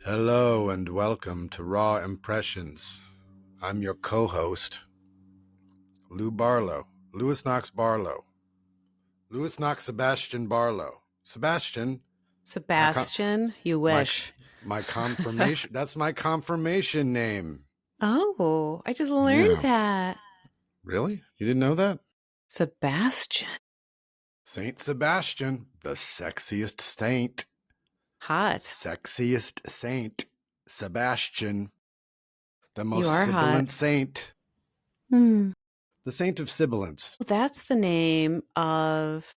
Hello and welcome to Raw Impressions. I'm your co-host, Lou Barlow. Louis Knox Barlow. Louis Knox Sebastian Barlow. Sebastian, you wish. My confirmation. That's my confirmation name. Oh, I just learned that. Really? You didn't know that? Sebastian. Saint Sebastian, the sexiest saint. Hot. Sexiest saint. Sebastian. The most You are sibilant hot. saint. Hmm. The saint of sibilance. That's the name of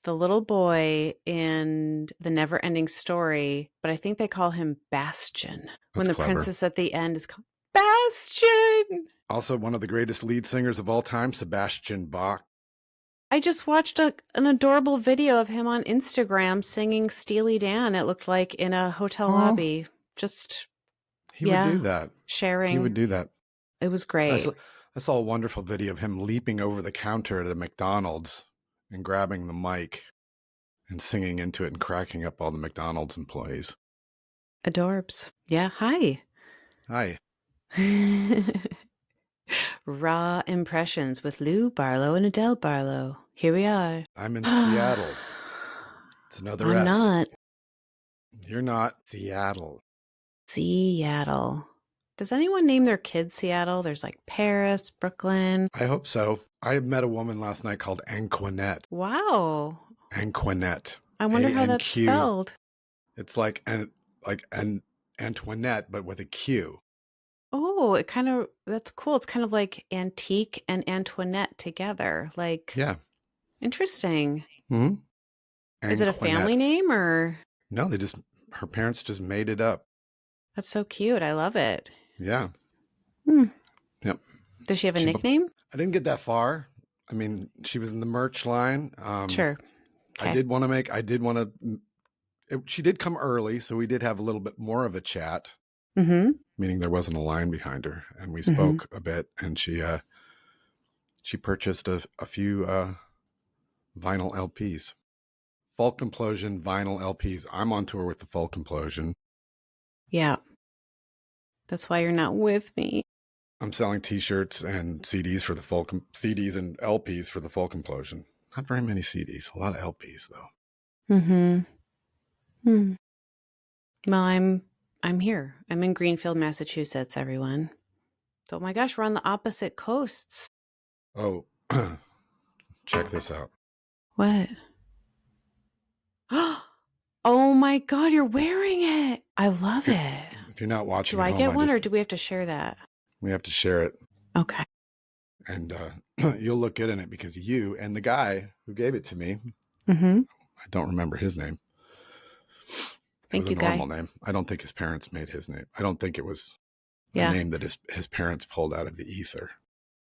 the little boy in the Never-Ending Story, but I think they call him Bastian. When the clever. princess at the end is called Bastian. Also, one of the greatest lead singers of all time, Sebastian Bach. I just watched an adorable video of him on Instagram singing Steely Dan, it looked like, in a hotel lobby. He would do that. Sharing. He would do that. It was great. I saw a wonderful video of him leaping over the counter at a McDonald's and grabbing the mic and singing into it and cracking up all the McDonald's employees. Adorbs. Yeah. Hi. Hi. Raw Impressions with Lou Barlow and Adelle Barlow. Here we are. I'm in Seattle. It's another I'm S. not. You're not. Seattle. Seattle. Does anyone name their kids Seattle? There's like Paris, Brooklyn. I hope so. I met a woman last night called Anquinette. Wow. Anquinette. I wonder how that's spelled. It's like an Antoinette, but with a Q. Oh, that's cool. It's kind of like antique and Antoinette together. Like, yeah. Interesting. Mm-hmm. Is it a family name or? No, her parents just made it up. That's so cute. I love it. Yeah. Yep. Does she have a nickname? I didn't get that far. I mean, she was in the merch line. Sure. Okay. She did come early, so we did have a little bit more of a chat. Mm-hmm. Meaning there wasn't a line behind her, and we spoke a bit, and she purchased a few vinyl LPs. Folk Implosion vinyl LPs. I'm on tour with the Folk Implosion. Yeah. That's why you're not with me. I'm selling t-shirts and CDs and LPs for the Folk Implosion. Not very many CDs, a lot of LPs though. Mm-hmm. Well, I'm here. I'm in Greenfield, Massachusetts, everyone. Oh my gosh, we're on the opposite coasts. Oh, check this out. What? Oh my God, you're wearing it. I love it. If you're not watching, do I get one or do we have to share that? We have to share it. Okay. And you'll look good in it because you and the guy who gave it to me, I don't remember his name. Thank you, guy. Normal name. I don't think his parents made his name. I don't think it was a name that his parents pulled out of the ether.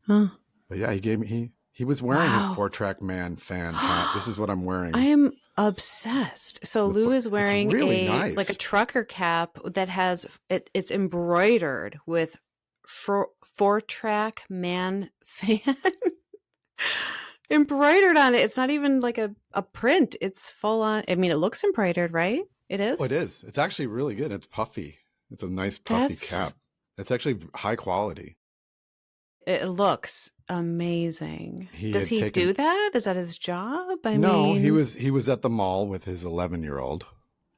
Huh. But yeah, he was wearing his 4-Track Man fan hat. This is what I'm wearing. I am obsessed. So Lou is wearing like a trucker cap that has it's embroidered with 4-Track Man fan. Embroidered on it. It's not even like a print. It's full on. I mean, it looks embroidered, right? It is? Oh, it is. It's actually really good. It's puffy. It's a nice puffy cap. It's actually high quality. It looks amazing. Does he do that? Is that his job? I mean, he was at the mall with his 11-year-old.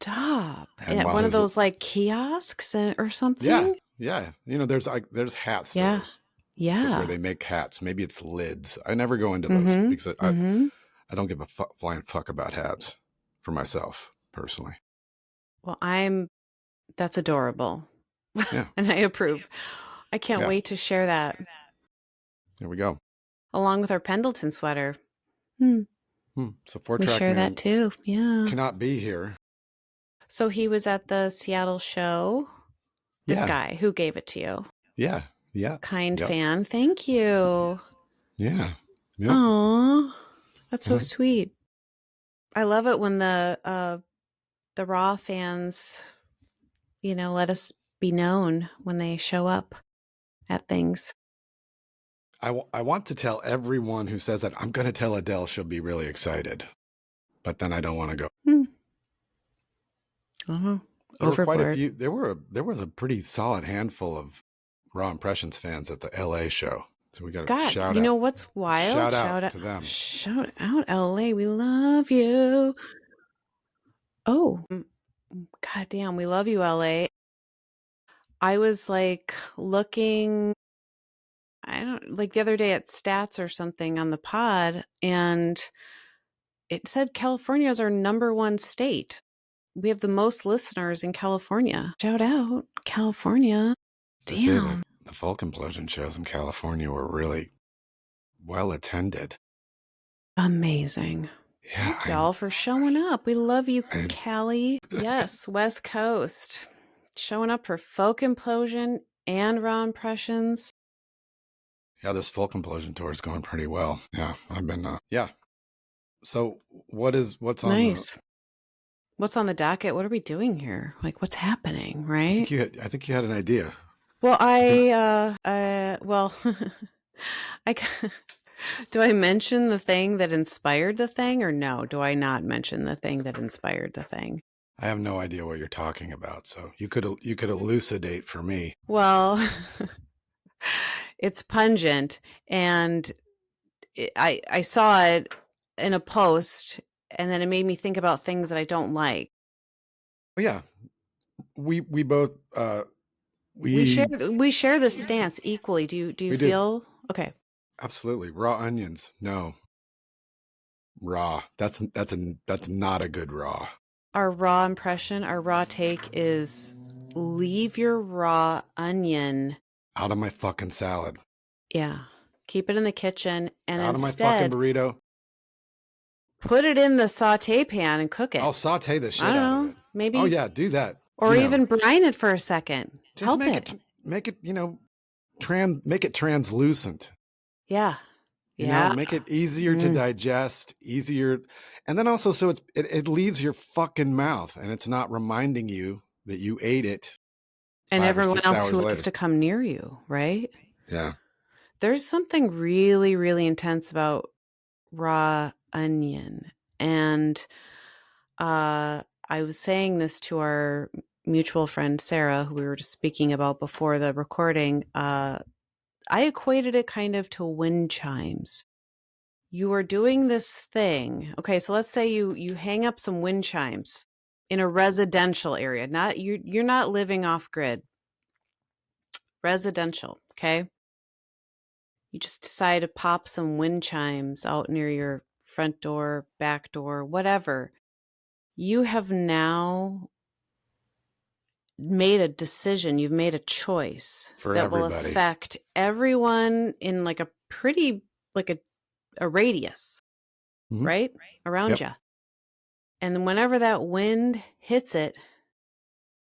Stop. And at one of those like kiosks or something? Yeah. You know, there's hat stores. Yeah. Where they make hats. Maybe it's lids. I never go into those because I don't give a flying fuck about hats for myself personally. Well, that's adorable. Yeah. And I approve. I can't wait to share that. There we go. Along with our Pendleton sweater. So 4-Track we share Man that too. Yeah. Cannot be here. So he was at the Seattle show. This guy who gave it to you. Yeah. Kind fan. Thank you. Yeah. Yep. Aw. That's so sweet. I love it when the Raw fans, let us be known when they show up at things. I want to tell everyone who says that I'm going to tell Adele she'll be really excited, but then I don't want to go. There were quite a overboard. few. There was a pretty solid handful of Raw Impressions fans at the LA show. So we got a God, shout you out. know what's wild? Shout out to them. Shout out, LA. We love you. Oh, God damn, we love you, LA. I was like looking, I don't like the other day at stats or something on the pod, and it said California is our #1 state. We have the most listeners in California. Shout out, California. To say Damn. the folk implosion shows in California were really well attended. Amazing. Yeah, Thank y'all for showing up. We love you, Cali. Yes, West Coast. Showing up for folk implosion and raw impressions. Yeah, this folk implosion tour is going pretty well. Yeah, I've been yeah. So what's on Nice. What's on the docket? What are we doing here? Like, what's happening, right? I think you had an idea. Well, well, do I mention the thing that inspired the thing, or no? Do I not mention the thing that inspired the thing? I have no idea what you're talking about, so you could elucidate for me. Well, it's pungent, and I saw it in a post, and then it made me think about things that I don't like. Well, yeah, we both we share this stance equally. Do you feel okay? Absolutely. Raw onions, no. Raw. That's not a good raw. Our raw impression, our raw take is leave your raw onion out of my fucking salad. Yeah. Keep it in the kitchen, and out instead, of my fucking burrito. Put it in the saute pan and cook it. I'll saute the shit out of it. Maybe. Oh yeah, do that. Or even brine it for a second. Just Help make it. Make it, make it translucent. Yeah. You know, make it easier to digest, easier. And then also, so it leaves your fucking mouth and it's not reminding you that you ate it. And everyone else who wants to come near you, right? Yeah. There's something really, really intense about raw onion. And I was saying this to our mutual friend, Sarah, who we were just speaking about before the recording. I equated it kind of to wind chimes. You are doing this thing. Okay, so let's say you hang up some wind chimes in a residential area. Not you're not living off grid. Residential, okay? You just decide to pop some wind chimes out near your front door, back door, whatever. You have now made a decision. You've made a choice that will affect everyone in like a pretty, like a radius, right? Around you. And then whenever that wind hits it,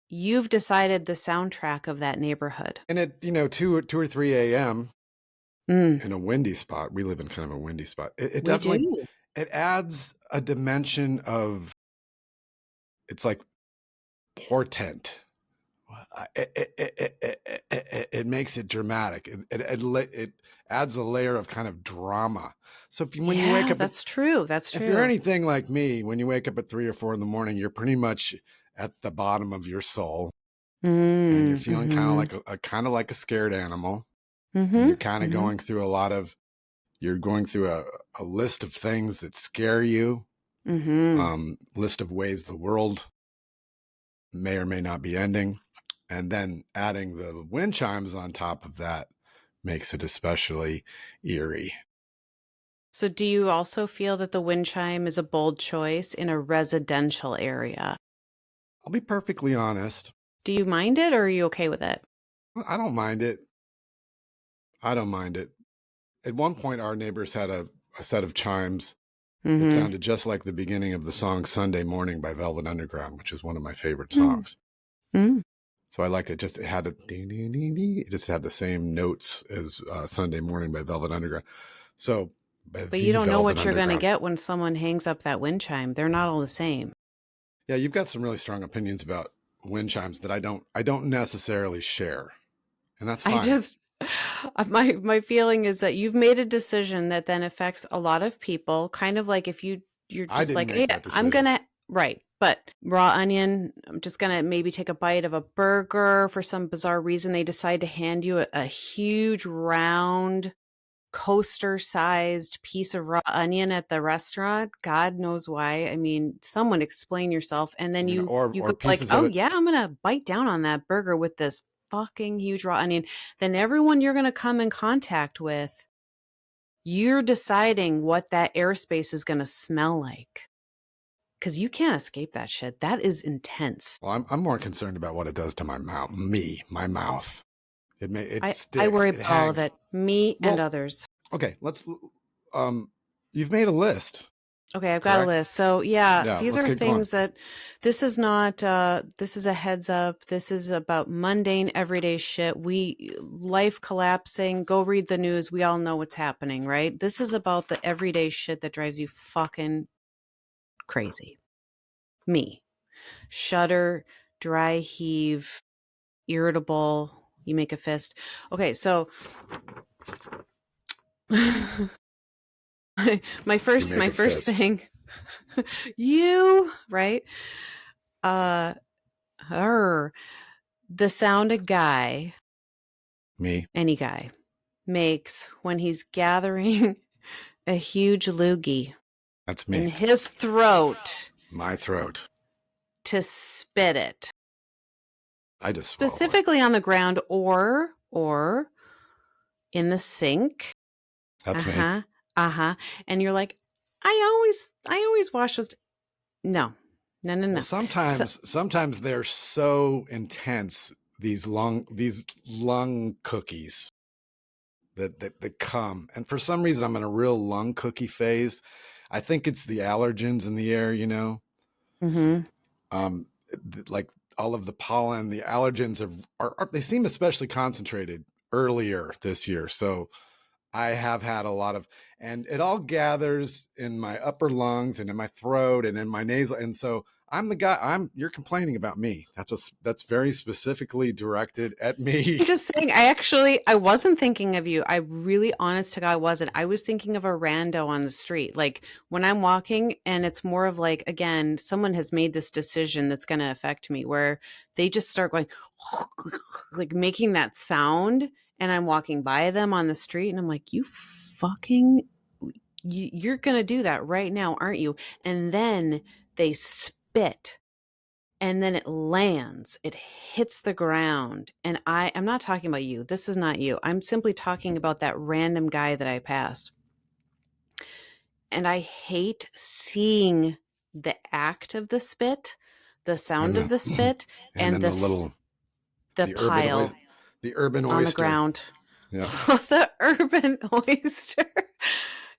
you've decided the soundtrack of that neighborhood. And at 2 or 3 a.m. in a windy spot, we live in kind of a windy spot. It definitely it adds a dimension of, it's like portent. It makes it dramatic. It adds a layer of kind of drama. So when you wake up, that's true. That's true. If you're anything like me, when you wake up at 3 or 4 in the morning, you're pretty much at the bottom of your soul, and you're feeling kind of like a scared animal. And you're kind of going through a list of things that scare you, list of ways the world may or may not be ending. And then adding the wind chimes on top of that makes it especially eerie. So do you also feel that the wind chime is a bold choice in a residential area? I'll be perfectly honest. Do you mind it, or are you okay with it? I don't mind it. At one point, our neighbors had a set of chimes that sounded just like the beginning of the song Sunday Morning by Velvet Underground, which is one of my favorite songs. So I liked it. It had it just had the same notes as Sunday Morning by Velvet Underground. So, but you don't know what you're going to get when someone hangs up that wind chime. They're not all the same. Yeah, you've got some really strong opinions about wind chimes that I don't necessarily share, and that's fine. My feeling is that you've made a decision that then affects a lot of people. Kind of like if you're just like, hey, I'm gonna right. But raw onion, I'm just going to maybe take a bite of a burger. For some bizarre reason, they decide to hand you a huge round coaster-sized piece of raw onion at the restaurant. God knows why. I mean, someone explain yourself. And then you or go like, pieces oh of it. yeah, I'm going to bite down on that burger with this fucking huge raw onion. Then everyone you're going to come in contact with, you're deciding what that airspace is going to smell like. Because you can't escape that shit. That is intense. Well, I'm more concerned about what it does to my mouth. My mouth. It sticks. I worry it about all of hangs. it. Me and Well, others. Okay, you've made a list. Okay, I've got a list. So Yeah, these let's are get things going. that this is not, this is a heads up. This is about mundane, everyday shit. Life collapsing, go read the news. We all know what's happening, right? This is about the everyday shit that drives you fucking crazy. Me. Shudder, dry heave, irritable, you make a fist. Okay, so my first thing, you, right? The sound a guy, any guy, makes when he's gathering a huge loogie. That's me. In his throat. My throat. To spit it. I just specifically on the ground or in the sink. That's me. And you're like, I always wash those. No. Well, sometimes they're so intense, these lung cookies that come. And for some reason I'm in a real lung cookie phase. I think it's the allergens in the air, you know. Like all of the pollen, the allergens they seem especially concentrated earlier this year. So I have had a lot of, and it all gathers in my upper lungs and in my throat and in my nasal. And so I'm the guy, you're complaining about me. That's very specifically directed at me. I'm just saying, I wasn't thinking of you. I really, honest to God, wasn't. I was thinking of a rando on the street. Like when I'm walking and it's more of like, again, someone has made this decision that's going to affect me where they just start going, like making that sound. And I'm walking by them on the street and I'm like, you're going to do that right now, aren't you? And then they spit and then it lands, it hits the ground. And I'm not talking about you. This is not you. I'm simply talking about that random guy that I pass. And I hate seeing the act of the spit, the sound of the spit, and the pile. The urban oyster. On the ground. Yeah. The urban oyster.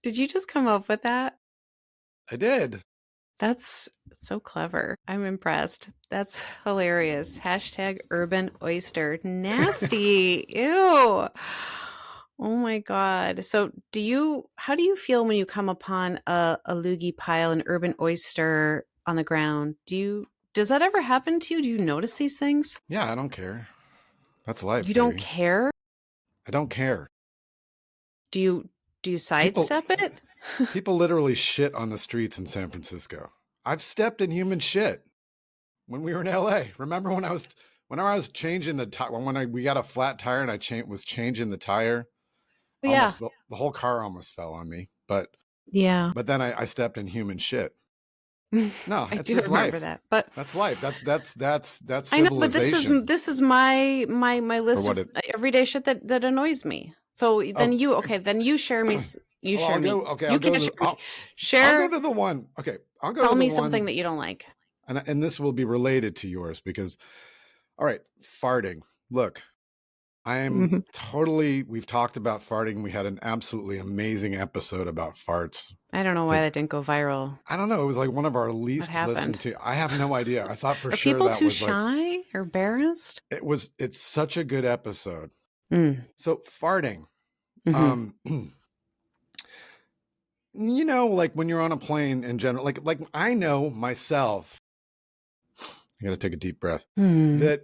Did you just come up with that? I did. That's so clever. I'm impressed. That's hilarious. # urban oyster. Nasty. Ew. Oh my God. So how do you feel when you come upon a loogie pile, an urban oyster on the ground? Does that ever happen to you? Do you notice these things? Yeah, I don't care. That's life. You don't care? I don't care. Do you sidestep it? People literally shit on the streets in San Francisco. I've stepped in human shit when we were in LA. Remember when I was changing the tire, we got a flat tire and I was changing the tire? Yeah. The whole car almost fell on me. But yeah. But then I stepped in human shit. No, I do remember that. But that's life. That's civilization. I know, but this is my list of everyday shit that annoys me. So then then you share me. You share me. Okay, you can't share me. Share. I'll go to the one. Okay, I'll go. Tell me something that you don't like. And this will be related to yours because, all right, farting. Look, I'm totally. We've talked about farting. We had an absolutely amazing episode about farts. I don't know why that didn't go viral. I don't know. It was like one of our least listened to. I have no idea. I thought for Are sure people that too was shy or embarrassed? It's such a good episode. So farting. You know, like when you're on a plane in general, like I know myself. I got to take a deep breath. That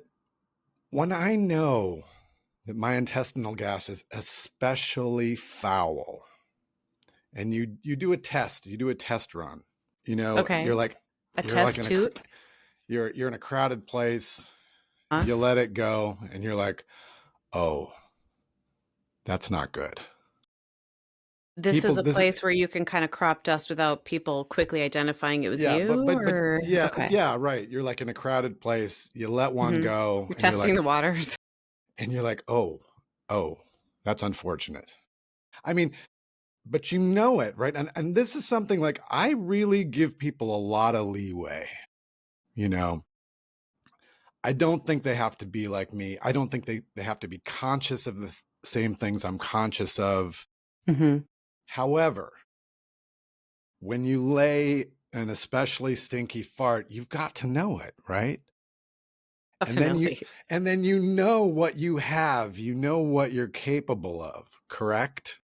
when I know that my intestinal gas is especially foul, and you do a test run, you know, okay. You're like a test toot. you're in a crowded place, you let it go, and you're like, oh, that's not good. This is a place where you can kind of crop dust without people quickly identifying it was yeah, you, but or yeah, okay. yeah, right. You're like in a crowded place, you let one go, You're and you're testing like, the waters. and you're like, oh, that's unfortunate. I mean, but you know it, right? And this is something like I really give people a lot of leeway, you know. I don't think they have to be like me. I don't think they have to be conscious of the same things I'm conscious of. However, when you lay an especially stinky fart, you've got to know it, right? Definitely. And then you know what you have, you know what you're capable of, correct?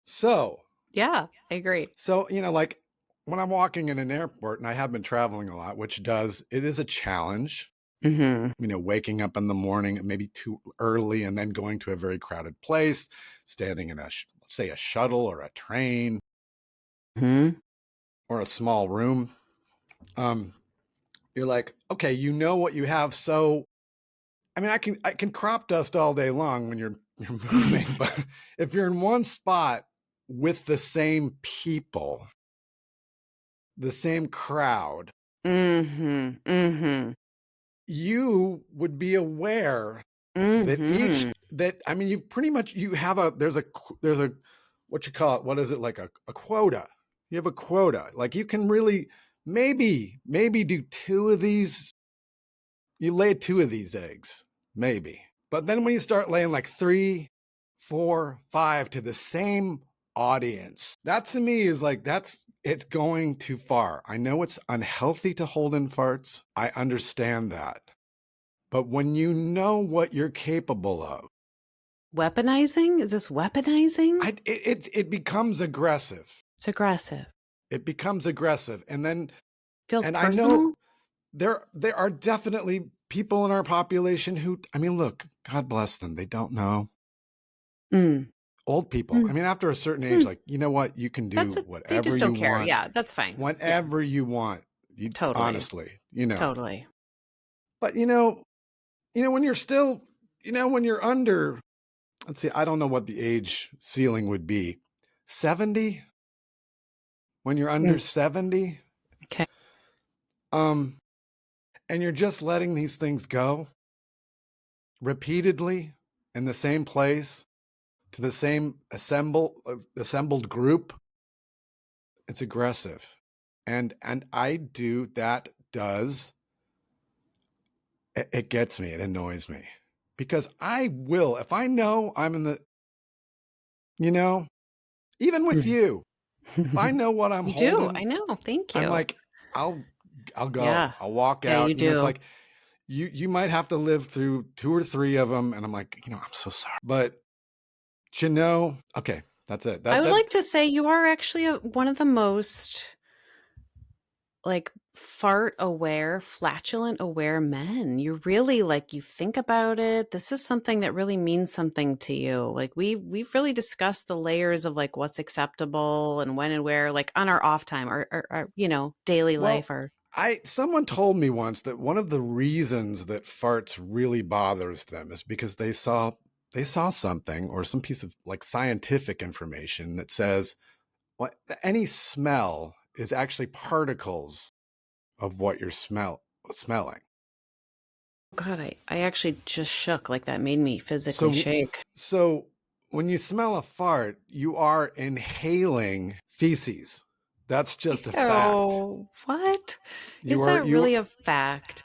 So, Yeah, I agree. so, you know, like when I'm walking in an airport, and I have been traveling a lot, it is a challenge. You know, waking up in the morning, maybe too early, and then going to a very crowded place, standing in say a shuttle or a train or a small room. You're like, okay, you know what you have. So, I mean, I can crop dust all day long when you're moving, but if you're in one spot with the same people, the same crowd, you would be aware that I mean, you've pretty much you have there's a what you call it, what is it, like a quota. You have a quota, like you can really maybe do two of these, you lay two of these eggs, maybe. But then when you start laying like 3, 4, 5 to the same audience, that to me is like it's going too far. I know it's unhealthy to hold in farts, I understand that. But when you know what you're capable of, Weaponizing? Is this weaponizing? it becomes aggressive. It's aggressive. It becomes aggressive. And then, Feels and I know personal? there are definitely people in our population who, I mean, look, God bless them. They don't know. Old people. I mean, after a certain age, like, you know what? You can do They whatever just you don't care. want, Yeah, that's fine. Yeah, whenever you want. You totally. honestly, you know. Totally. But when you're still, when you're under, let's see, I don't know what the age ceiling would be. 70? When you're under 70? Okay. And you're just letting these things go repeatedly in the same place to the same assembled group. It's aggressive. And it gets me, it annoys me, because I will, if I know I'm in the, even with you, if I know what I'm You do. holding, I know. Thank I'm you. like, I'll go, Yeah. I'll walk Yeah, out. you do. It's like, you might have to live through 2 or 3 of them. And I'm like, I'm so sorry. But okay, that's it. I would like to say you are actually one of the most like fart aware, flatulent aware men. You really you think about it. This is something that really means something to you. Like we've really discussed the layers of like what's acceptable and when and where, like on our off time or daily life or someone told me once that one of the reasons that farts really bothers them is because they saw something or some piece of like scientific information that says any smell is actually particles of what you're smelling. God, I actually just shook. Like that made me physically shake. So when you smell a fart, you are inhaling feces. That's just a fact. Oh, what? Is that really a fact?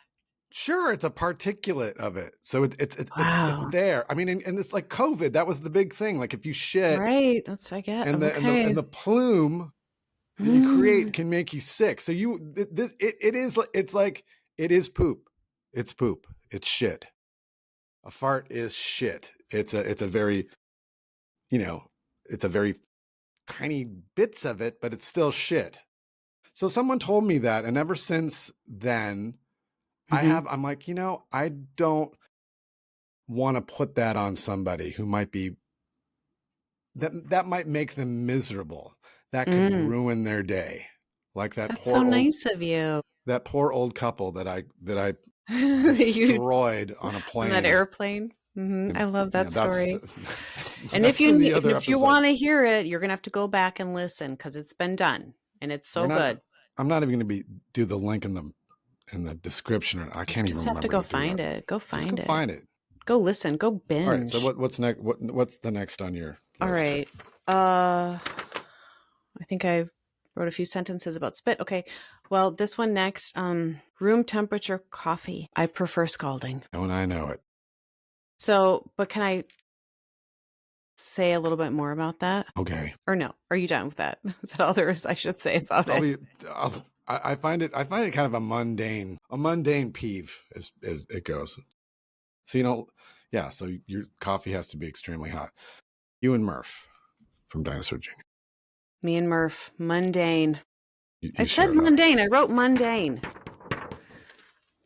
Sure, it's a particulate of it. So it's Wow. there. I mean, and it's like COVID. That was the big thing. Like if you shit, Right. That's I get. and Okay. the plume that you create can make you sick. So it is poop. It's poop. It's shit. A fart is shit. It's a very, it's a very tiny bits of it, but it's still shit. So someone told me that, and ever since then, I'm like, I don't want to put that on somebody who might be, that might make them miserable. That could ruin their day. Like that That's poor so old, nice of you. that poor old couple that I You destroyed on a on plane. that airplane. I love that story. And that's in the other if you episode. want to hear it, you're gonna have to go back and listen because it's been done and it's so good. I'm not even gonna do the link in the description. I can't even remember. Just have to go find it. Go find it. Find it. Go listen. Go binge. All right. So what's next? What's the next on your list? All right. I think I wrote a few sentences about spit. Okay. Well, this one next. Room temperature coffee. I prefer scalding. Oh, and I know it. So, but can I say a little bit more about that? Okay. Or no? Are you done with that? Is that all there is I should say about it? I find it kind of a mundane peeve as it goes. So so your coffee has to be extremely hot. You and Murph from Dinosaur Jr. Me and Murph, mundane. I share said that. mundane. I wrote mundane.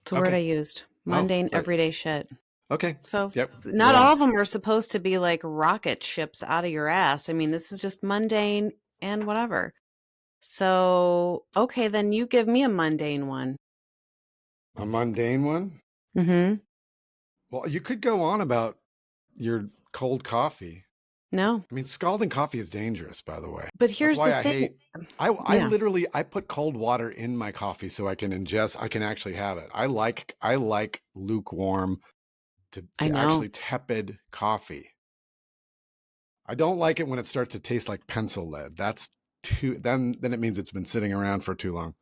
It's a word I used. Mundane, right. everyday shit. Okay. So Yep. not all of them are supposed to be like rocket ships out of your ass. I mean, this is just mundane and whatever. So, okay, then you give me a mundane one. A mundane one? Mm-hmm. Well, you could go on about your cold coffee. No. I mean, scalding coffee is dangerous, by the way. But here's That's why the thing. I literally put cold water in my coffee so I can actually have it. I like lukewarm to actually tepid coffee. I don't like it when it starts to taste like pencil lead. That's too then it means it's been sitting around for too long.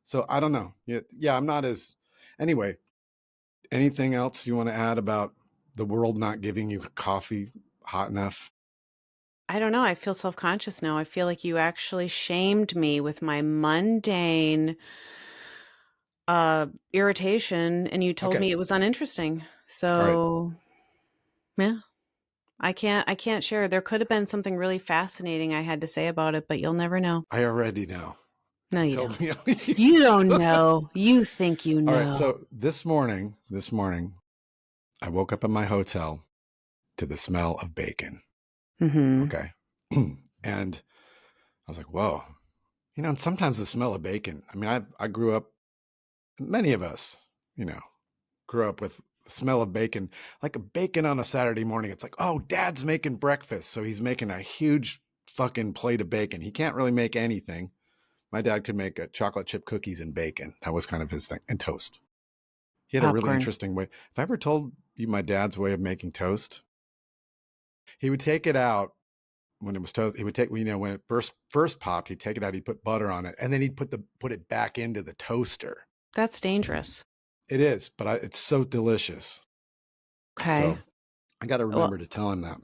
So I don't know. Yeah, I'm not as anyway. Anything else you want to add about the world not giving you coffee hot enough? I don't know. I feel self-conscious now. I feel like you actually shamed me with my mundane irritation and you told me it was uninteresting. So yeah. I can't share. There could have been something really fascinating I had to say about it, but you'll never know. I already know. No, you don't. You don't know. You think you know. All right. So this morning, I woke up in my hotel to the smell of bacon. Mm-hmm. Okay. And I was like, whoa. And sometimes the smell of bacon. I mean, I grew up, many of us, grew up with the smell of bacon, like a bacon on a Saturday morning. It's like, oh, Dad's making breakfast. So he's making a huge fucking plate of bacon. He can't really make anything. My dad could make chocolate chip cookies and bacon. That was kind of his thing. And toast. He had a really interesting way. If I ever told you my dad's way of making toast, he would take it out when it was toast. He would take, when it first popped, he'd take it out, he'd put butter on it, and then he'd put it back into the toaster. That's dangerous. It is, but it's so delicious. Okay. So I got to remember to tell him that.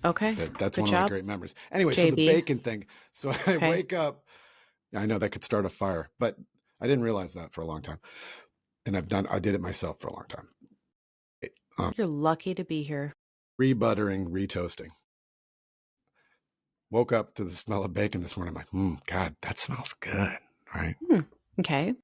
Okay. That's one of my great memories. Anyway, so the bacon thing. So I wake up. I know that could start a fire, but I didn't realize that for a long time. And I did it myself for a long time. You're lucky to be here. Rebuttering, retoasting. Woke up to the smell of bacon this morning. I'm like, God, that smells good. Right. Okay.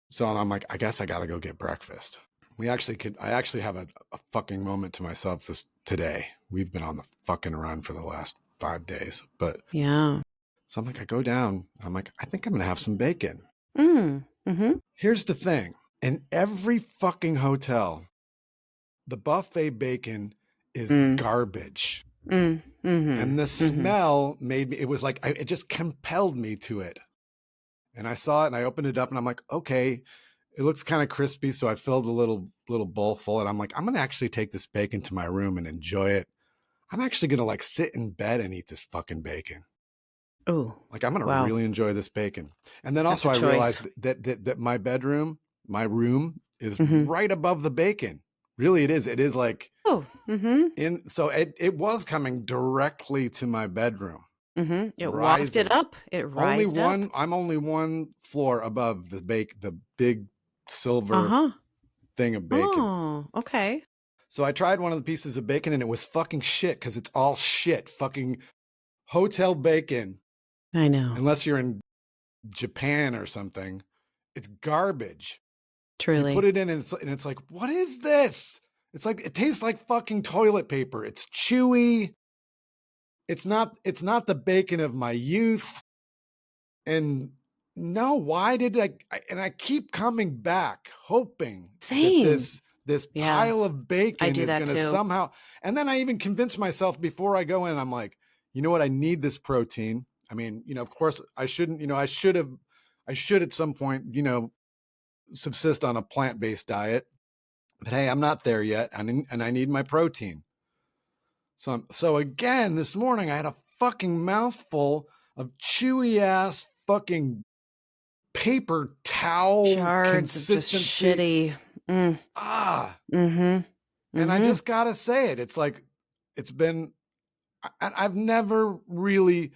So I'm like, I guess I got to go get breakfast. I actually have a fucking moment to myself today. We've been on the fucking run for the last 5 days, but yeah. So I'm like, I go down. I'm like, I think I'm going to have some bacon. Mm-hmm. Here's the thing. In every fucking hotel, the buffet bacon is garbage. Mm-hmm. And the smell made me, it was like, it just compelled me to it. And I saw it and I opened it up and I'm like, okay, it looks kind of crispy. So I filled a little bowl full and I'm like, I'm going to actually take this bacon to my room and enjoy it. I'm actually going to like sit in bed and eat this fucking bacon. Oh, like I'm going to really enjoy this bacon. And then also I realized that my room is right above the bacon. Really, it is. It is like, so it was coming directly to my bedroom. It wafted up. It rised up. I'm only one floor above the big silver thing of bacon. Oh, okay. So I tried one of the pieces of bacon and it was fucking shit because it's all shit. Fucking hotel bacon. I know. Unless you're in Japan or something, it's garbage. Truly. You put it in and it's like, what is this? It's like, it tastes like fucking toilet paper. It's chewy. It's not the bacon of my youth. And no, why did and I keep coming back hoping that Same. this Yeah, pile of I bacon do is that going to too. somehow, and then I even convinced myself before I go in, I'm like, you know what? I need this protein. I mean, of course I shouldn't, I should at some point, subsist on a plant-based diet, but hey, I'm not there yet. And I need my protein. So again, this morning I had a fucking mouthful of chewy ass fucking paper towel Shards of just consistency. shitty. Ah, Mm-hmm. and I Mm-hmm. just gotta say it. It's like it's been. I've never really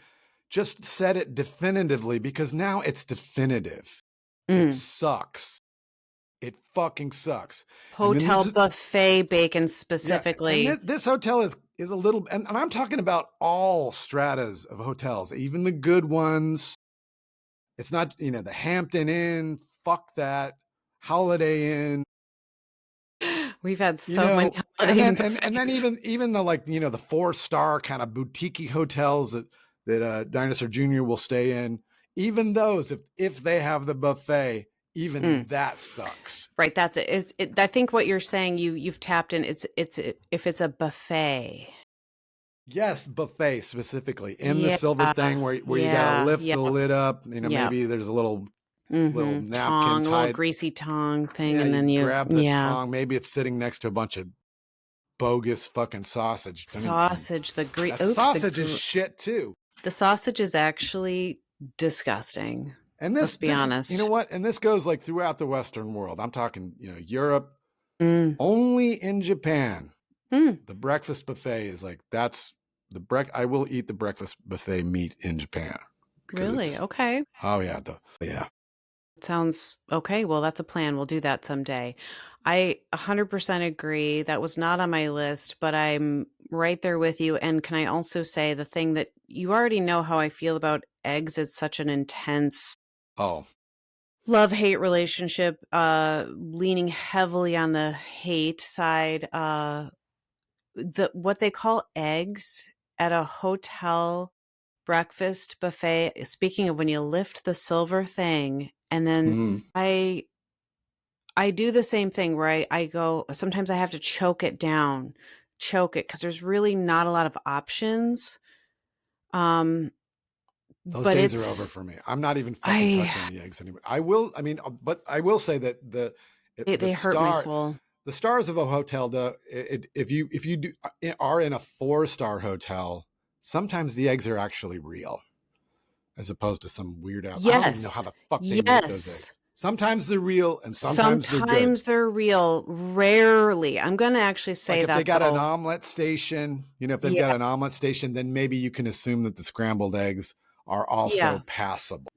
just said it definitively because now it's definitive. It Mm. sucks. It fucking sucks. And then Hotel buffet bacon yeah, and specifically. this hotel is a little, and I'm talking about all stratas of hotels, even the good ones. It's not, the Hampton Inn, fuck that, Holiday Inn, We've had so many and holiday then inn and then buffets. even the, like, the 4-star kind of boutique hotels that Dinosaur Jr. will stay in, even those, if they have the buffet, even Mm. that sucks. Right, that's it. I think what you're saying, you've tapped in. If it's a buffet. Yes, buffet specifically in the Yeah, silver thing where you got to yeah, lift yeah, the lid up. yeah. Maybe there's a little Mm-hmm. napkin Tong, a little tied. greasy tong thing, Yeah, and you then grab the yeah, tongue. Maybe it's sitting next to a bunch of bogus fucking sausage. I mean, sausage. that sausage is shit too. The sausage is actually disgusting. And Let's be you know honest. what? And this goes like throughout the Western world. I'm talking, Europe. Mm. Only in Japan, Mm. the breakfast buffet is like, that's I will eat the breakfast buffet meat in Japan because Really? Okay. oh yeah, yeah. Sounds okay. Well, that's a plan. We'll do that someday. I 100% agree. That was not on my list, but I'm right there with you. And can I also say the thing that you already know how I feel about eggs? It's such an intense Oh, love-hate relationship, leaning heavily on the hate side. What they call eggs at a hotel breakfast buffet, speaking of when you lift the silver thing, and then mm. I do the same thing where I go, sometimes I have to choke it because there's really not a lot of options. Um, Those but days are over for me. I'm not even fucking touching I the eggs anymore. I mean, but I will say that the they hurt my soul. the stars of a hotel, if you are in a 4-star hotel, sometimes the eggs are actually real, as opposed to some weird out. I don't even know how Yes. the fuck they make those Yes. eggs. Sometimes they're real, and sometimes they're good. Sometimes they're real, rarely. I'm going to actually Like say if they that got an though. omelet station, if they've got Yeah. an omelet station, then maybe you can assume that the scrambled eggs are also Yeah. passable.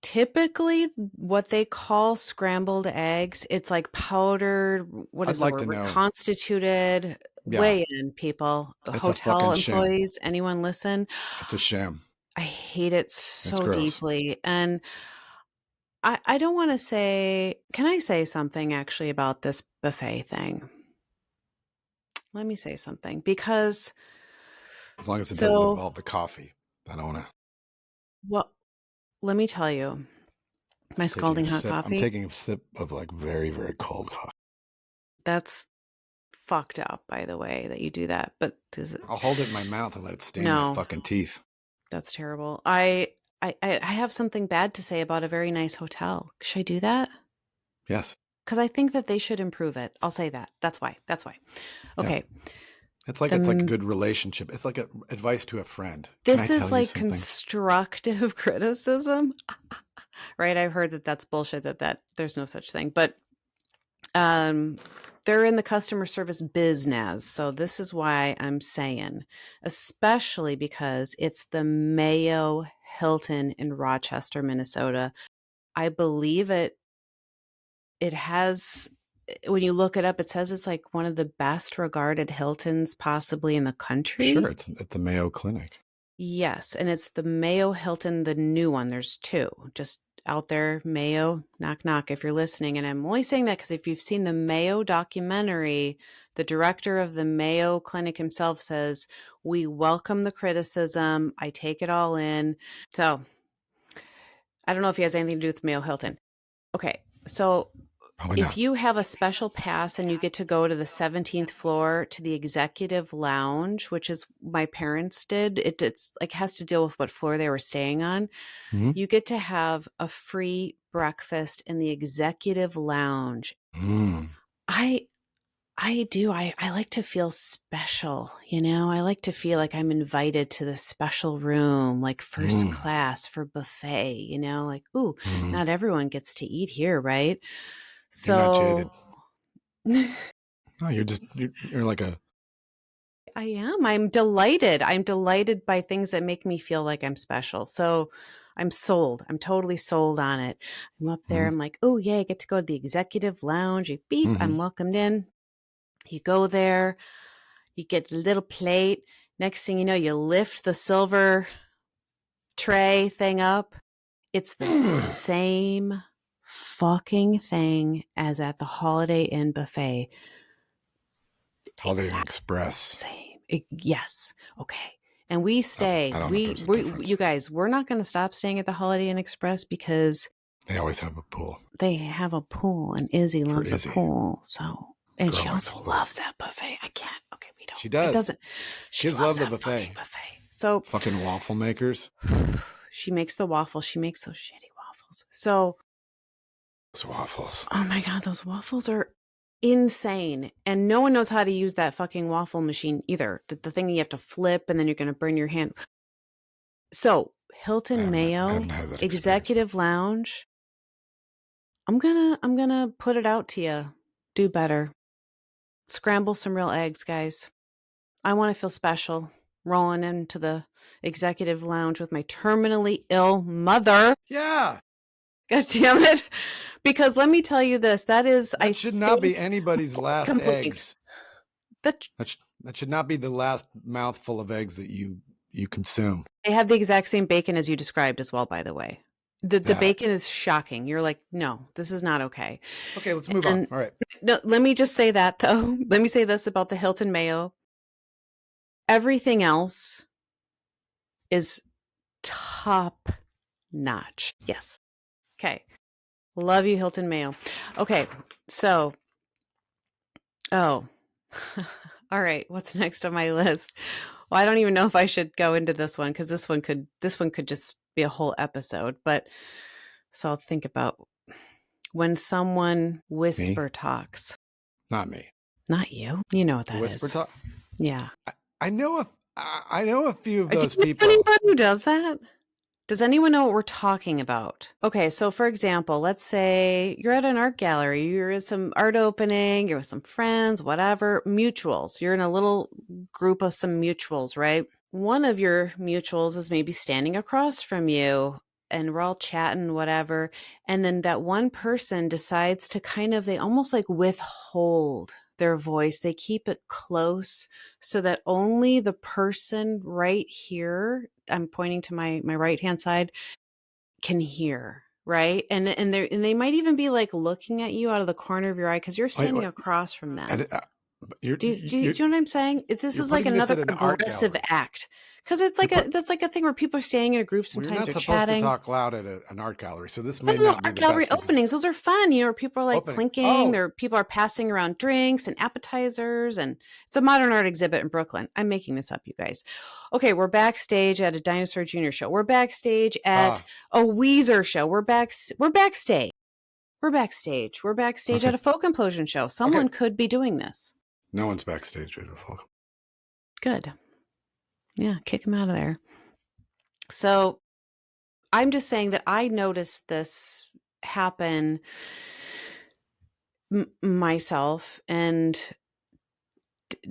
Typically, what they call scrambled eggs, it's like powdered, what I'd is the like word? to know. Reconstituted. Yeah, Weigh in, people. it's a Hotel fucking sham. employees, anyone listen? It's a sham. I hate it It's so gross. deeply. And I don't want to say, can I say something actually about this buffet thing? Let me say something because, As long as it doesn't so, involve the coffee. I don't want to well, let me tell you, my taking a scalding hot sip. I'm coffee, taking a sip of like very, very cold coffee. that's fucked up, by the way, that you do that. But I'll hold it in my mouth and let it stain my no, fucking teeth. that's terrible. I have something bad to say about a very nice hotel. Should I do that? Yes. Because I think that they should improve it. I'll say that. That's why. That's why. Yeah. Okay. It's like a good relationship. It's like advice to a friend. Can I This is tell you like something? constructive criticism, right? I've heard that that's bullshit. That there's no such thing. But they're in the customer service business, so this is why I'm saying, especially because it's the Mayo Hilton in Rochester, Minnesota. I believe it has, when you look it up, it says it's like one of the best regarded Hiltons possibly in the country. Sure, it's at the Mayo Clinic. Yes, and it's the Mayo Hilton, the new one. There's two just out there. Mayo, knock, knock, if you're listening. And I'm only saying that because if you've seen the Mayo documentary, the director of the Mayo Clinic himself says, "We welcome the criticism. I take it all in." So I don't know if he has anything to do with Mayo Hilton. Okay, so Probably if not. you have a special pass and you get to go to the 17th floor to the executive lounge, which is my parents did, it's like has to deal with what floor they were staying on. Mm-hmm. You get to have a free breakfast in the executive lounge. Mm. I do. I like to feel special, you know? I like to feel like I'm invited to the special room, like first class for buffet, you know? Like, ooh, not everyone gets to eat here, right? You're not jaded. So No, you're like a... I am. I'm delighted. I'm delighted by things that make me feel like I'm special. So I'm sold. I'm totally sold on it. I'm up there. I'm like, oh, yeah, I get to go to the executive lounge. You beep, I'm welcomed in. You go there, you get a little plate. Next thing you know, you lift the silver tray thing up. It's the same fucking thing as at the Holiday Inn buffet. Holiday Inn Express. Same. Yes. Okay. And we stay. I don't know if there's a difference. You guys, we're not going to stop staying at the Holiday Inn Express because They always have a pool. they have a pool, and Izzy loves a pool. So, and she also loves that buffet. I can't. Okay, we don't. She does. It doesn't. She Kids loves love the that fucking buffet. So fucking waffle makers. She makes the waffles. She makes those shitty waffles. So those waffles. Oh my god, those waffles are insane, and no one knows how to use that fucking waffle machine either. The thing you have to flip and then you're going to burn your hand. So Hilton Mayo Executive Lounge. I'm gonna put it out to you. Do better. Scramble some real eggs, guys. I want to feel special. Rolling into the executive lounge with my terminally ill mother. Yeah. God damn it. Because let me tell you this, that should not be anybody's last eggs. That should not be the last mouthful of eggs that you consume. They have the exact same bacon as you described as well, by the way. The bacon is shocking. You're like, no, this is not okay. Okay, let's move on. All right. No, let me just say that, though. Let me say this about the Hilton Mayo. Everything else is top notch. Yes. Okay. Love you, Hilton Mayo. Okay. So, all right. What's next on my list? Well, I don't even know if I should go into this one because this one could just be a whole episode. But so I'll think about when someone whisper talks. Not me. Not you. You know what that is. Whisper talk. Yeah. I know a few of those people. Anyone who does that? Does anyone know what we're talking about? Okay, so for example, let's say you're at an art gallery, you're at some art opening, you're with some friends, whatever, mutuals. You're in a little group of some mutuals, right? One of your mutuals is maybe standing across from you and we're all chatting, whatever. And then that one person decides to they almost like withhold their voice. They keep it close so that only the person right here, I'm pointing to my right-hand side, can hear, right? And they might even be like looking at you out of the corner of your eye because you're standing across from them. Do you know what I'm saying? This is like another aggressive act. Because that's like a thing where people are staying in a group sometimes. You're not they're supposed chatting. to talk loud at an art gallery, so this may not be art gallery openings. Those are fun, where people are like clinking. Oh. People are passing around drinks and appetizers, and it's a modern art exhibit in Brooklyn. I'm making this up, you guys. Okay, we're backstage at a Dinosaur Jr. show. We're backstage at a Weezer show. We're backstage. We're backstage at a Folk Implosion show. Someone could be doing this. No one's backstage at a folk. Good. Yeah, kick him out of there. So I'm just saying that I noticed this happen myself, and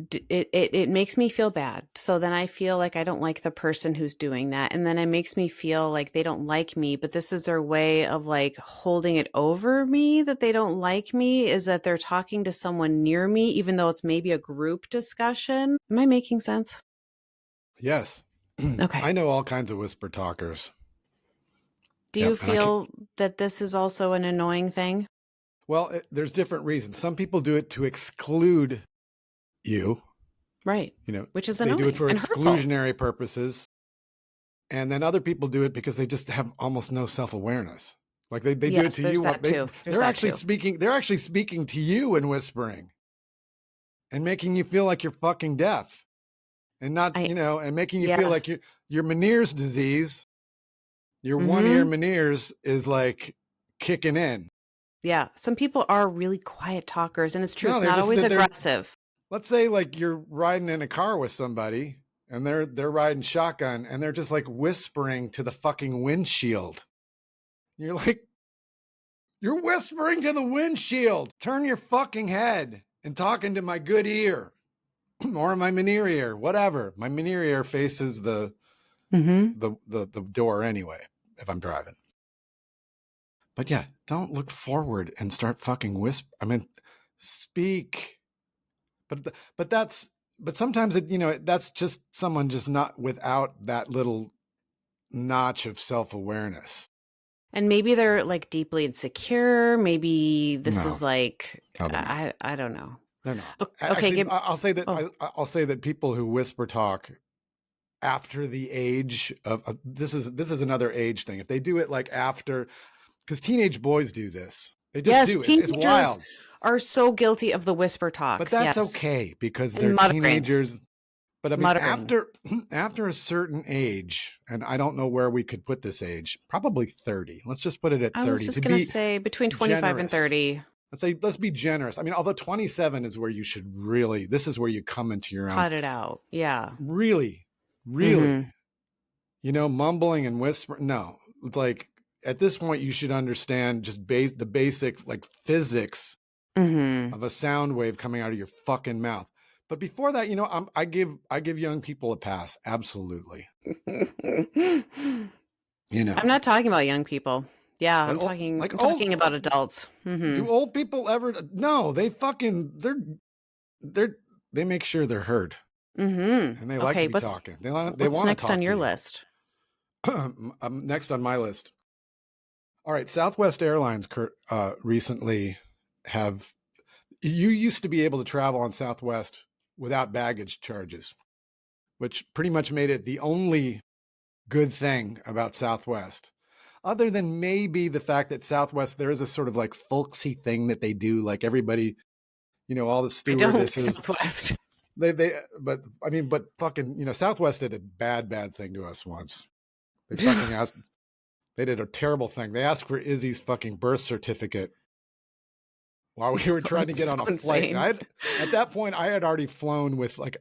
it makes me feel bad. So then I feel like I don't like the person who's doing that. And then it makes me feel like they don't like me, but this is their way of like holding it over me that they don't like me, is that they're talking to someone near me, even though it's maybe a group discussion. Am I making sense? Yes. Okay. I know all kinds of whisper talkers. Do you feel that this is also an annoying thing? Well, there's different reasons. Some people do it to exclude you. Right. You know, which is annoying. They do it for exclusionary purposes. And then other people do it because they just have almost no self-awareness. Like they do it Yes, to there's you. that too. There's They're that actually too. speaking. They're actually speaking to you and whispering and making you feel like you're fucking deaf, and not, I and making you feel yeah. like your Meniere's disease, your one ear Mhm. Meniere's is like kicking in. Yeah. Some people are really quiet talkers, and it's true. No, It's not always they're. aggressive. Let's say like you're riding in a car with somebody and they're riding shotgun and they're just like whispering to the fucking windshield. You're like, you're whispering to the windshield. Turn your fucking head and talk into my good ear or my Meniere ear, whatever. My Meniere ear faces the door anyway, if I'm driving. But yeah, don't look forward and start fucking speak. But sometimes that's just someone just not without that little notch of self-awareness. And maybe they're like deeply insecure. Maybe this No, is like they're not. I don't know. They're not. Okay, Actually, I'll say that oh. I'll say that people who whisper talk after the age of this is another age thing. If they do it like after, because teenage boys do this, they just Yes, do it. It's teenagers wild. are so guilty of the whisper talk. But that's Yes. okay because And they're muttering. teenagers. But I mean, Muttering. after a certain age, and I don't know where we could put this age, probably 30. Let's just put it at 30. I was just going to say between 25 and 30. Let's be generous. I mean, although 27 is where you should really, this is where you come into your own. Cut it out. Yeah. Really, mumbling and whispering. No, it's like at this point you should understand just the basic like physics of a sound wave coming out of your fucking mouth. But before that, I give young people a pass. Absolutely. I'm not talking about young people. Yeah, I'm talking about adults. Do old people ever? No, they they make sure they're heard. And they like to be talking. They want what's to next talk on to your you. list? Next on my list. All right, Southwest Airlines recently you used to be able to travel on Southwest without baggage charges, which pretty much made it the only good thing about Southwest. Other than maybe the fact that Southwest, there is a sort of like folksy thing that they do, like everybody, all the stewardesses. Southwest. But fucking, Southwest did a bad thing to us once. They fucking they did a terrible thing. They asked for Izzy's fucking birth certificate while we were trying to get on a flight. At that point, I had already flown with a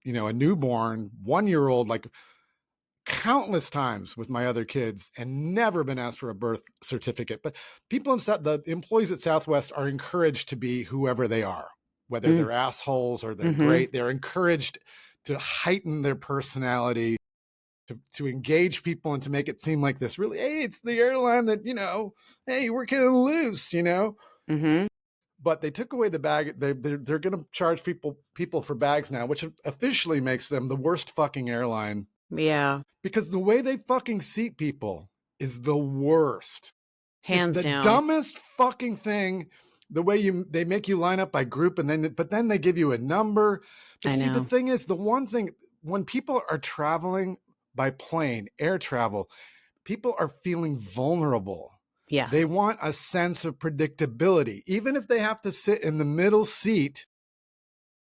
newborn 1-year-old, like countless times with my other kids and never been asked for a birth certificate. But the employees at Southwest are encouraged to be whoever they are, whether they're assholes or they're great. They're encouraged to heighten their personality, to engage people and to make it seem like this really, hey, it's the airline that, hey, we're getting loose, But they took away the bag. They're going to charge people for bags now, which officially makes them the worst fucking airline. Yeah. Because the way they fucking seat people is the worst. Hands it's the down. dumbest fucking thing. The way they make you line up by group but then they give you a number. But see, the thing is, the one thing, when people are traveling by plane, air travel, people are feeling vulnerable. Yes. They want a sense of predictability. Even if they have to sit in the middle seat,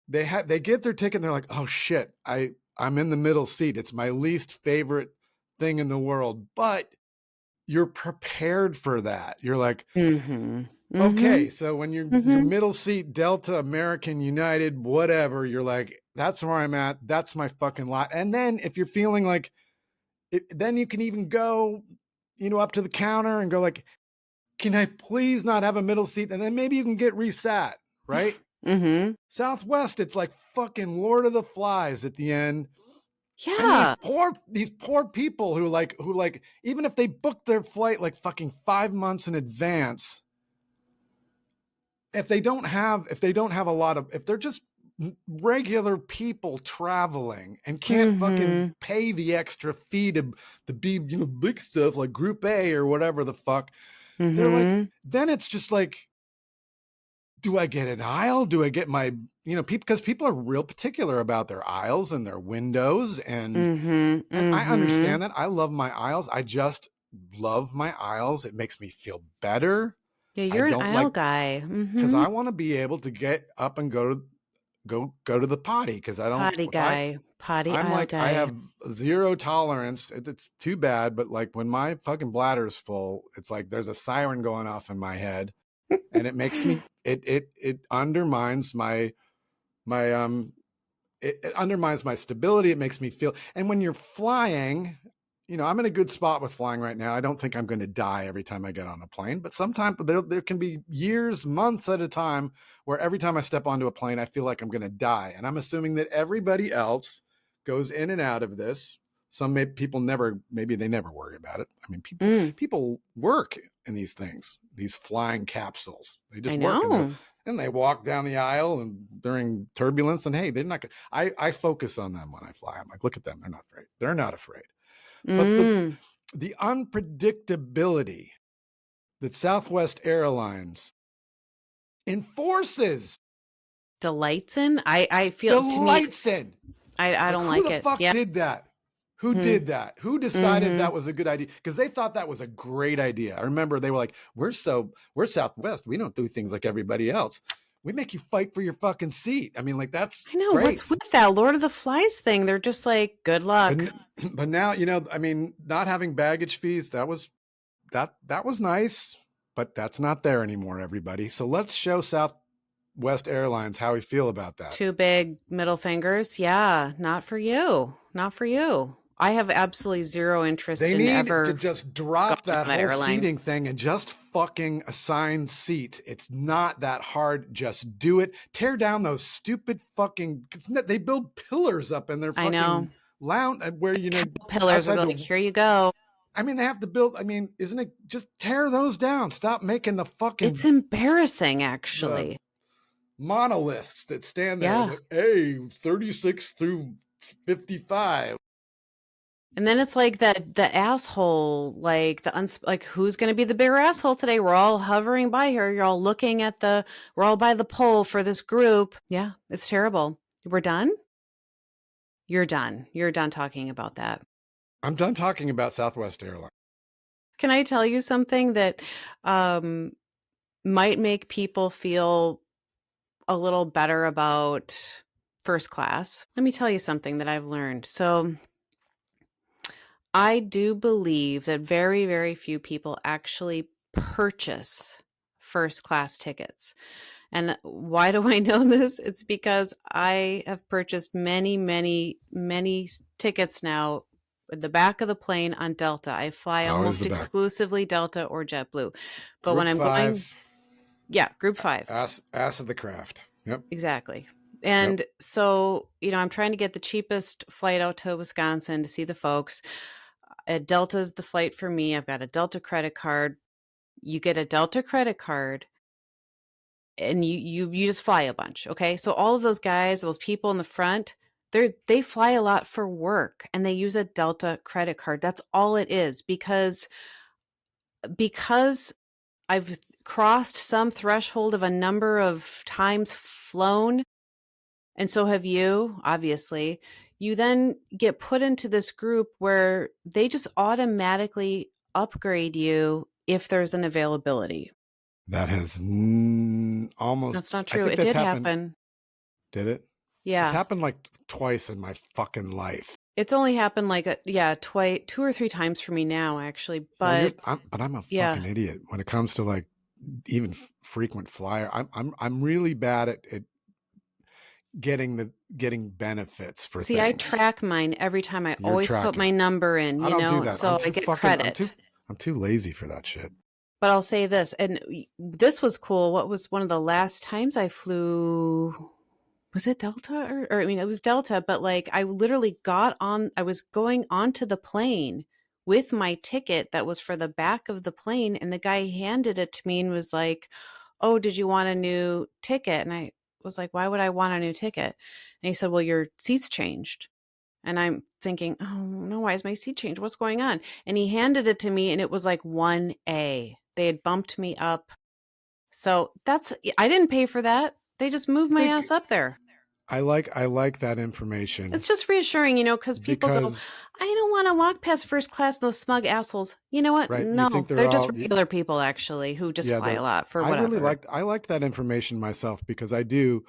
they get their ticket and they're like, oh shit, I'm in the middle seat. It's my least favorite thing in the world. But you're prepared for that. You're like, okay, so when you're middle seat, Delta, American, United, whatever, you're like, that's where I'm at. That's my fucking lot. And then if you're feeling like then you can even go, up to the counter and go like, can I please not have a middle seat? And then maybe you can get resat, right? Southwest, it's like fucking Lord of the Flies at the end. Yeah. And these poor people who even if they book their flight like fucking 5 months in advance, if they're just regular people traveling and can't fucking pay the extra fee to be, big stuff like Group A or whatever the fuck, they're like, then it's just like, do I get an aisle? Do I get my, people, because people are real particular about their aisles and their windows. And I understand that. I love my aisles. I just love my aisles. It makes me feel better. Yeah, you're an aisle guy. Because I want to be able to get up and go to the potty, because I don't Potty guy. Potty I'm aisle like, guy. I have zero tolerance. It's too bad, but like when my fucking bladder's full, it's like there's a siren going off in my head, and it makes me it undermines it undermines my stability. It makes me feel, and when you're flying, I'm in a good spot with flying right now. I don't think I'm going to die every time I get on a plane, but sometimes there can be years, months at a time where every time I step onto a plane, I feel like I'm going to die. And I'm assuming that everybody else goes in and out of this. Some people maybe they never worry about it. I mean, people work in these things, these flying capsules. They just work and they walk down the aisle and during turbulence, and hey, they're not gonna, I focus on them when I fly. I'm like, look at them. They're not afraid. They're not afraid. But the unpredictability that Southwest Airlines enforces, delights in, I feel delights in. I don't like it. Who the fuck did that? Who did that? Who decided that was a good idea? Because they thought that was a great idea. I remember they were like, we're Southwest. We don't do things like everybody else. We make you fight for your fucking seat. I mean, like, that's I know. great. What's with that Lord of the Flies thing? They're just like, good luck. But now, I mean, not having baggage fees, that was nice, but that's not there anymore, everybody. So let's show Southwest Airlines how we feel about that. Two big middle fingers. Yeah, not for you. Not for you. I have absolutely zero interest in ever. They need to just drop that whole airline seating thing and just fucking assign seats. It's not that hard. Just do it. Tear down those stupid fucking. They build pillars up in their fucking lounge where pillars are like, here you go. I mean, they have to build. I mean, isn't it just tear those down? Stop making the fucking. It's embarrassing, actually. Monoliths that stand there. Yeah. Like, hey, 36 through 55. And then it's like the asshole, like like who's going to be the bigger asshole today? We're all hovering by here. You're all looking at we're all by the pole for this group. Yeah, it's terrible. We're done. You're done. You're done talking about that. I'm done talking about Southwest Airlines. Can I tell you something that might make people feel a little better about first class? Let me tell you something that I've learned. So I do believe that very, very few people actually purchase first class tickets. And why do I know this? It's because I have purchased many, many, many tickets now at the back of the plane on Delta. I fly almost exclusively Delta or JetBlue. But when I'm going, Group 5. Ass of the craft. Yep. Exactly. And so, I'm trying to get the cheapest flight out to Wisconsin to see the folks. Delta's the flight for me. I've got a Delta credit card. You get a Delta credit card and you just fly a bunch. Okay. So all of those guys, those people in the front, they fly a lot for work and they use a Delta credit card. That's all it is, because I've crossed some threshold of a number of times flown. And so have you, obviously. You then get put into this group where they just automatically upgrade you if there's an availability. That has almost... That's not true. It did happen. Did it? Yeah. It's happened like twice in my fucking life. It's only happened like, 2 or 3 times for me now, actually. But I'm a fucking idiot when it comes to like even frequent flyer. I'm really bad at getting benefits for things. I track mine every time. I always put my number in, so I get credit. I'm too lazy for that shit. But I'll say this, and this was cool. What was one of the last times I flew? Was it Delta? Or it was Delta, but like I literally I was going onto the plane with my ticket that was for the back of the plane, and the guy handed it to me and was like, "Oh, did you want a new ticket?" And I was like, why would I want a new ticket? And he said, well, your seat's changed. And I'm thinking, oh no, why is my seat changed? What's going on? And he handed it to me and it was like 1A. They had bumped me up So I didn't pay for that. They just moved my ass up there. I like that information. It's just reassuring, because people go, I don't want to walk past first class, those smug assholes. You know what? Right. No, You think they're just regular people actually who just fly a lot for whatever. I liked that information myself because I do.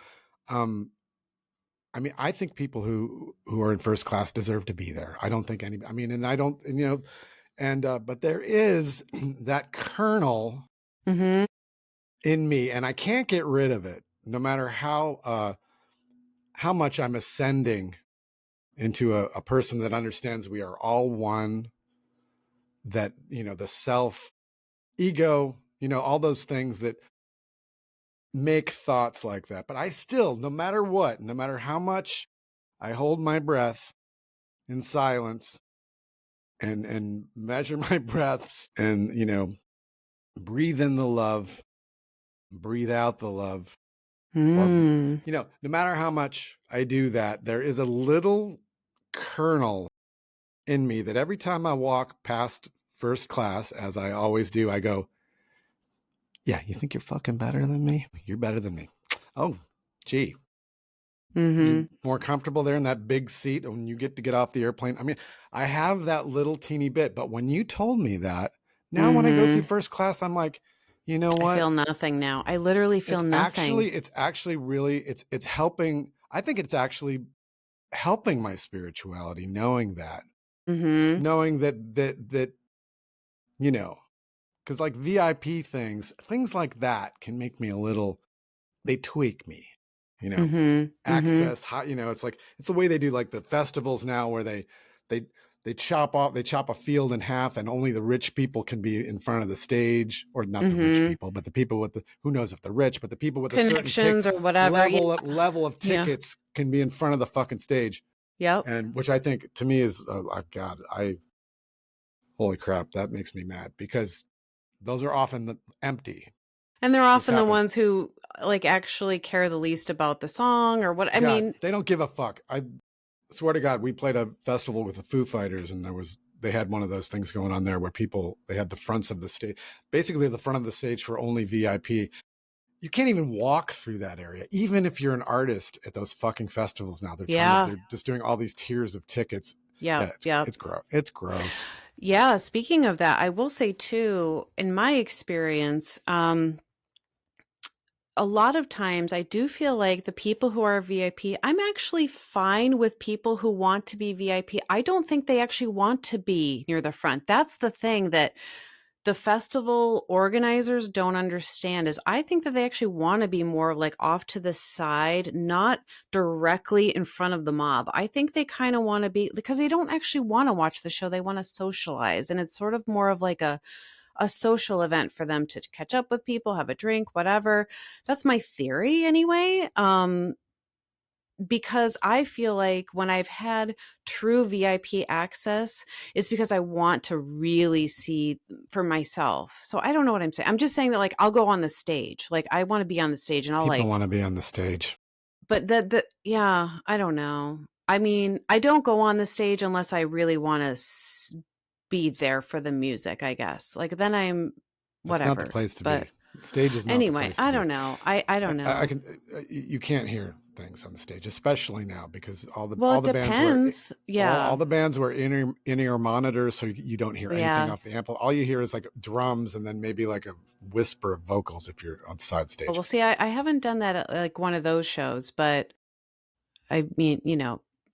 I mean, I think people who are in first class deserve to be there. I don't think anybody, I mean, and I don't, but there is that kernel Mm-hmm. in me and I can't get rid of it no matter how much I'm ascending into a person that understands we are all one, that, the self, ego, all those things that make thoughts like that. But I still, no matter what, no matter how much I hold my breath in silence and measure my breaths and, breathe in the love, breathe out the love. Or, no matter how much I do that, there is a little kernel in me that every time I walk past first class, as I always do, I go, yeah, you think you're fucking better than me? You're better than me. Oh, gee. You're more comfortable there in that big seat when you get to get off the airplane. I mean, I have that little teeny bit, but when you told me that, now when I go through first class, I'm like, you know what? I feel nothing now. I literally feel nothing. It's actually really, it's helping. I think it's actually helping my spirituality, knowing that, knowing that, because like VIP things like that can make me a little, they tweak me, access, how, it's like, it's the way they do like the festivals now where they chop a field in half and only the rich people can be in front of the stage, or not the rich people, but the people with who knows if they're rich, but the people with connections a certain or whatever level of tickets can be in front of the fucking stage. Yep. And which I think to me is, God, holy crap, that makes me mad because those are often empty. And they're often the ones who like actually care the least about the song or what. I mean, they don't give a fuck. I swear to God, we played a festival with the Foo Fighters and they had one of those things going on there where they had the fronts of the stage, basically the front of the stage for only VIP. You can't even walk through that area, even if you're an artist at those fucking festivals now. They're just doing all these tiers of tickets. It's gross. It's gross. Yeah. Speaking of that, I will say too, in my experience, a lot of times I do feel like the people who are VIP, I'm actually fine with people who want to be VIP. I don't think they actually want to be near the front. That's the thing that the festival organizers don't understand is I think that they actually want to be more like off to the side, not directly in front of the mob. I think they kind of want to be, because they don't actually want to watch the show. They want to socialize. And it's sort of more of like a social event for them to catch up with people, have a drink, whatever. That's my theory anyway. Because I feel like when I've had true VIP access, it's because I want to really see for myself. So I don't know what I'm saying. I'm just saying that like I'll go on the stage. Like I want to be on the stage and People want to be on the stage. But yeah, I don't know. I mean, I don't go on the stage unless I really want to be there for the music, I guess. Like then I'm whatever. It's not the place to be. Stage is not anyway, the place to I be. don't know. I don't know. You can't hear things on the stage, especially now because all the bands all the bands were in ear monitors, so you don't hear anything off the amp. All you hear is like drums and then maybe like a whisper of vocals if you're on side stage. Well, see, I haven't done that at like one of those shows, but I mean,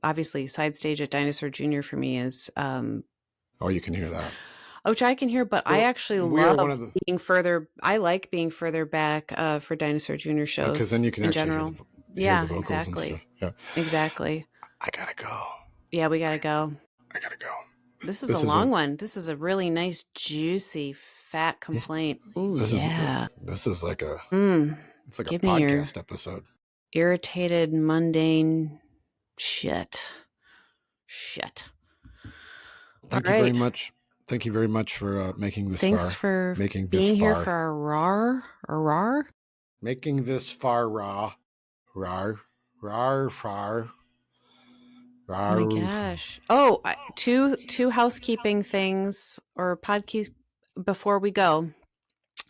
obviously side stage at Dinosaur Jr. for me is oh, you can hear that. Which I can hear, but I actually love being further. I like being further back for Dinosaur Jr. shows because then you can actually general. hear the vocals exactly. And stuff. Yeah, exactly. I gotta go. Yeah, we gotta go. I gotta go. This is a long one. This is a really nice, juicy, fat complaint. Ooh, this is like a it's like a podcast episode. Irritated, mundane shit. Thank you very much. Thank you very much for making this Thanks far. Thanks for being here for our rar. Making this far raw. Rar. Oh my gosh. Oh, two housekeeping things or podcast before we go.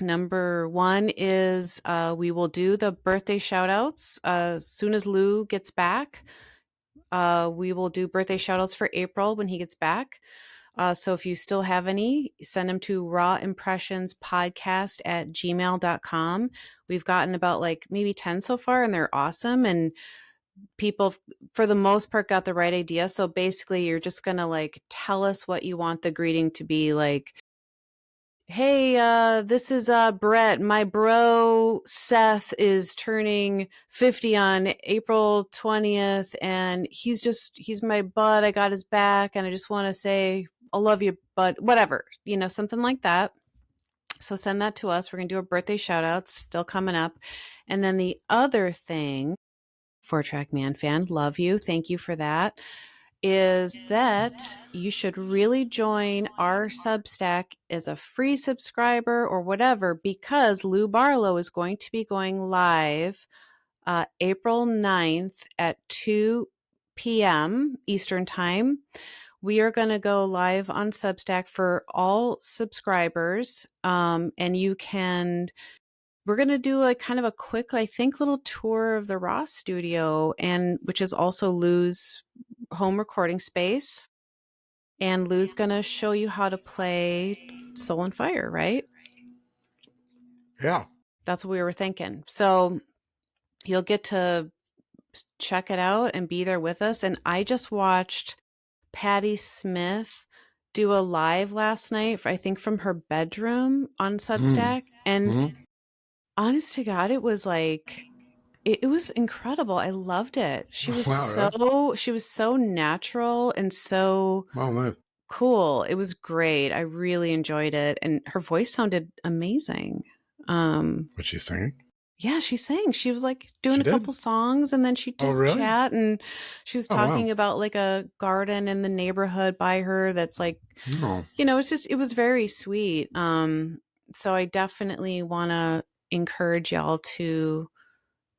Number one is we will do the birthday shoutouts as soon as Lou gets back. We will do birthday shoutouts for April when he gets back. So if you still have any, send them to rawimpressionspodcast@gmail.com. We've gotten about like maybe 10 so far, and they're awesome. And people, for the most part, got the right idea. So basically, you're just going to like tell us what you want the greeting to be like. Hey, this is Brett. My bro Seth is turning 50 on April 20th, and he's my bud. I got his back, and I just want to say I love you, bud. Whatever, something like that. So send that to us. We're going to do a birthday shout out, still coming up. And then the other thing, 4-Track Man fan, love you. Thank you for that. Is that you should really join our Substack as a free subscriber or whatever, because Lou Barlow is going to be going live April 9th at 2 p.m. Eastern Time. We are going to go live on Substack for all subscribers, and we're going to do like kind of a quick, I think, little tour of the Raw studio, and which is also Lou's home recording space. And Lou's going to show you how to play Soul and Fire, right? Yeah. That's what we were thinking. So you'll get to check it out and be there with us. And I just watched Patti Smith do a live last night, I think from her bedroom on Substack. And honest to God, it was like, it was incredible. I loved it. She was she was so natural and so cool. It was great. I really enjoyed it. And her voice sounded amazing. Was she singing? Yeah, she sang. She was like doing a couple songs, and then she just chat, and she was talking about like a garden in the neighborhood by her that's like, it was very sweet. So I definitely want to encourage y'all to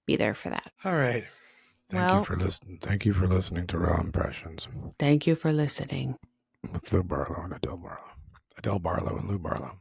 be there for that. All right. Thank you for listening. Thank you for listening to Raw Impressions. Thank you for listening. With Lou Barlow and Adelle Barlow. Adelle Barlow and Lou Barlow.